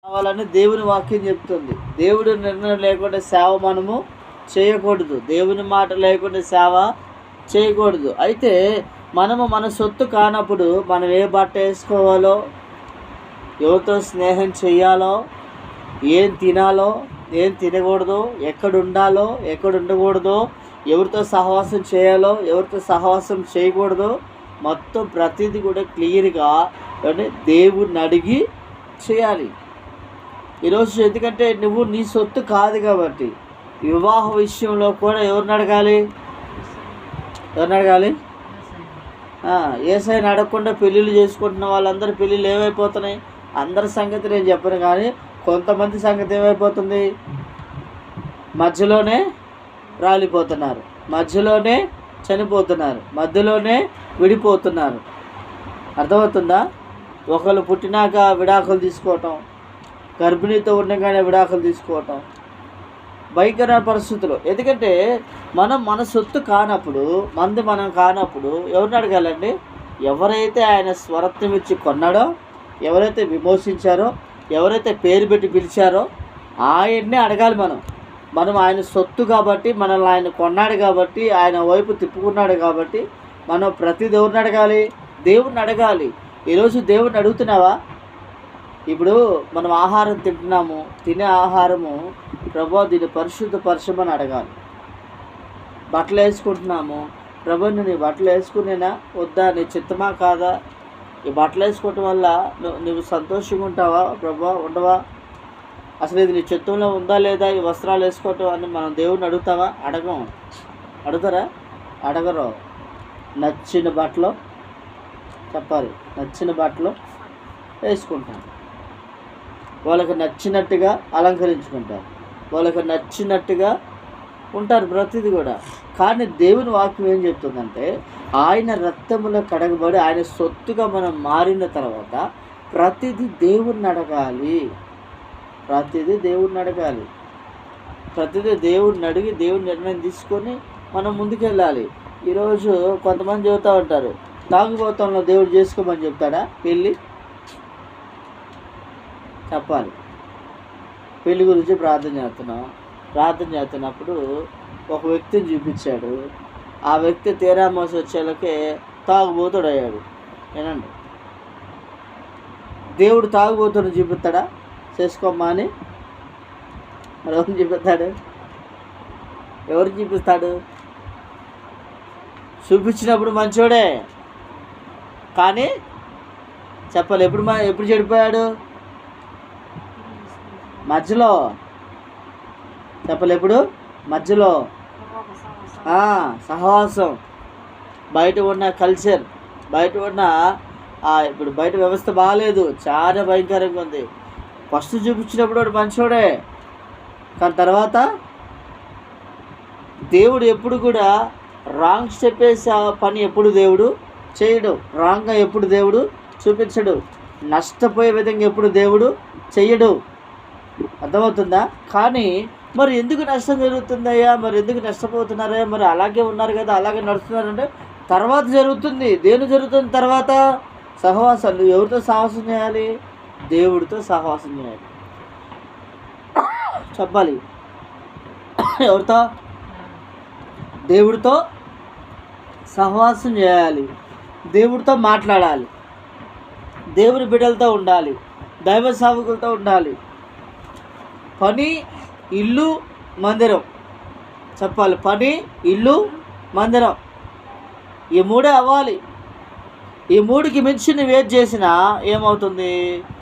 కావాలని దేవుని వాక్యం చెప్తుంది. దేవుడి నిర్ణయం లేకుండా సేవ మనము చేయకూడదు. దేవుని మాట లేకుండా సేవ చేయకూడదు. అయితే మనము మన సొత్తు కానప్పుడు మనం ఏ బట్ట వేసుకోవాలో, ఎవరితో స్నేహం చేయాలో, ఏం తినాలో, ఏం తినకూడదో, ఎక్కడ ఉండాలో, ఎక్కడ ఉండకూడదో, ఎవరితో సహవాసం చేయాలో, ఎవరితో సహవాసం చేయకూడదో, మొత్తం ప్రతిదీ కూడా క్లియర్గా దేవుడిని అడిగి చేయాలి. ఈరోజు ఎందుకంటే నువ్వు నీ సొత్తు కాదు కాబట్టి వివాహ విషయంలో కూడా ఎవరిని అడగాలి? యేసయ్యని అడగకుండా పెళ్ళిళ్ళు చేసుకుంటున్న వాళ్ళందరూ పెళ్ళిళ్ళు ఏమైపోతున్నాయి? అందరి సంగతి నేను చెప్పను, కానీ కొంతమంది సంగతి ఏమైపోతుంది? మధ్యలోనే రాలిపోతున్నారు, మధ్యలోనే చనిపోతున్నారు, మధ్యలోనే విడిపోతున్నారు. అర్థమవుతుందా? ఒకళ్ళు పుట్టినాక విడాకులు తీసుకోవటం, గర్భిణీతో ఉండగానే విడాకులు తీసుకోవటం, భయంకర పరిస్థితులు. ఎందుకంటే మన సొత్తు కానప్పుడు, మనం కానప్పుడు ఎవరిని అడగాలండి? ఎవరైతే ఆయన స్వరత్వం ఇచ్చి కొన్నాడో, ఎవరైతే విమోచించారో, ఎవరైతే పేరు పెట్టి పిలిచారో ఆయన్నే అడగాలి. మనం ఆయన సొత్తు కాబట్టి, మనల్ని ఆయన కొన్నాడు కాబట్టి, ఆయన వైపు తిప్పుకున్నాడు కాబట్టి మనం ప్రతిది ఎవరిని అడగాలి? దేవుణ్ణి అడగాలి. ఈరోజు దేవుణ్ణి అడుగుతున్నావా? ఇప్పుడు మనం ఆహారం తింటున్నాము, తినే ఆహారము ప్రభు దీన్ని పరిశుద్ధపరచమని అడగాలి. బట్టలు వేసుకుంటున్నాము, ప్రభు నీ బట్టలు వేసుకునేనా వద్దా, నీ చిత్తమా కాదా? ఈ బట్టలు వేసుకోవటం వల్ల నువ్వు సంతోషంగా ఉంటావా ప్రభు, ఉండవా? అసలు ఇది నీ చిత్తంలో ఉందా లేదా ఈ వస్త్రాలు వేసుకోవటం అని మనం దేవుడిని అడుగుతావా? అడుగుతారా? అడగరు. నచ్చిన బట్టలు చెప్పాలి, నచ్చిన బట్టలు వేసుకుంటారు, వాళ్ళకి నచ్చినట్టుగా అలంకరించుకుంటారు, వాళ్ళకి నచ్చినట్టుగా ఉంటారు ప్రతిదీ కూడా. కానీ దేవుని వాక్యం ఏం చెప్తుందంటే ఆయన రక్తములో కడగబడి ఆయన సొత్తుగా మనం మారిన తర్వాత ప్రతిదీ దేవుణ్ణి అడగాలి. ప్రతిదీ దేవుణ్ణి అడిగి దేవుని నిర్ణయం తీసుకొని మనం ముందుకెళ్ళాలి. ఈరోజు కొంతమంది చెబుతూ ఉంటారు, తాగుబోతంలో దేవుడు చేసుకోమని చెప్తాడా? పెళ్ళి చెప్పాలి. పెళ్ళి గురించి ప్రార్థన చేస్తున్నప్పుడు ఒక వ్యక్తిని చూపించాడు. ఆ వ్యక్తి తీరామోసి వచ్చేళ్ళకే తాగుబోతుడు అయ్యాడు. ఏనండి, దేవుడు తాగుబోతుని చూపిస్తాడా చేసుకోమ్మా అని? మరి ఎవరిని చూపిస్తాడు? చూపించినప్పుడు మంచోడే, కానీ చెప్పాలి ఎప్పుడు చెడిపోయాడు? మధ్యలో చెప్పాలి, మధ్యలో సహవాసం, బయట ఉన్న కల్చర్, బయట ఉన్న ఇప్పుడు బయట వ్యవస్థ బాగాలేదు, చాలా భయంకరంగా ఉంది. ఫస్ట్ చూపించినప్పుడు వాడు మంచోడే, కానీ తర్వాత దేవుడు ఎప్పుడు కూడా రాంగ్ స్టెప్ వేసే పని ఎప్పుడు దేవుడు చేయడు, రాంగ్గా ఎప్పుడు దేవుడు చూపించడు, నష్టపోయే విధంగా ఎప్పుడు దేవుడు చెయ్యడు. అర్థమవుతుందా? కానీ మరి ఎందుకు నష్టం జరుగుతుందయ్యా, మరి ఎందుకు నష్టపోతున్నారయ్యా, మరి అలాగే ఉన్నారు కదా, అలాగే నడుస్తున్నారంటే తర్వాత జరుగుతుంది. దేని జరుగుతుంది తర్వాత? సహవాసాలు. ఎవరితో సహవాసం చేయాలి? దేవుడితో సహవాసం చేయాలి. చెప్పాలి, ఎవరితో? దేవుడితో సహవాసం చేయాలి, దేవుడితో మాట్లాడాలి, దేవుని బిడ్డలతో ఉండాలి, దైవ సేవకులతో ఉండాలి. పని, ఇల్లు, మందిరం. చెప్పాలి, పని, ఇల్లు, మందిరం, ఈ మూడే అవ్వాలి. ఈ మూడుకి మించి నువ్వు ఏది చేసినా ఏమవుతుంది?